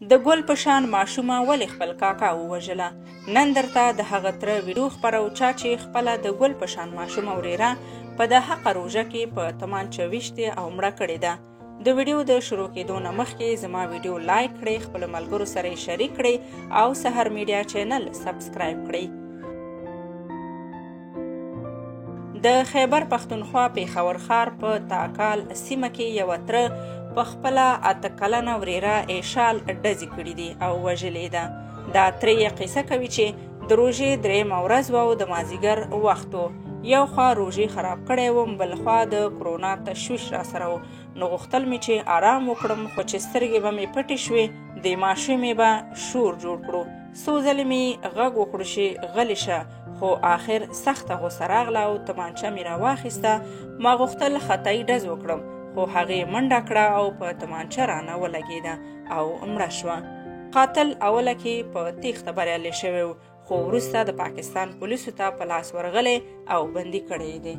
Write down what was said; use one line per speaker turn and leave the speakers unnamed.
د ګل په شان ماشومه ولې خپل کاکا ووژله؟ نن درته د هغه تره ویډیو خپرو چې خپله د ګل په شان ماشومه وريره په د حقه روژه کې په تمانچه ویشتې او مړه کړې ده. د ویډیو د شروع کېدو نه مخکې زما ویډیو لایک کړئ، خپلو ملګرو سره یې شریک کړئ او سحر میډیا چینل سبسکرایب کړئ. د خیبر پښتونخوا پیښور ښار په تاکال سیمه کې یوه تره په خپله 8 کلنه وريره ایشال ډزې کړي دي او وژلې ده. دا تره یې قصه کوي چې د روژې 3مه ورځ وه او د مازدیګر وخت و. یو خوا روژې خراب کړی وم، بل خوا د کرونا تشویش را سره و، نو غوښتل مې چې آرام وکړم، خو چې سترګې به مې پټې شوې د ماشومې به شور جوړ کړو. څو ځلې مې غږ وکړو چې غلې شه، خو آخر سخته غوسه راغله او تمانچه مې راواخیسته. ما غوښتل خطایي ډز وکړم، خو هغې منډه کړه او په تمانچه رانه ولګېده او مړه شوه. قاتل اوله کې په تیښته بریالی شوی و، خو وروسته د پاکستان پولیسو ته په لاس ورغلی او بندي کړی دی.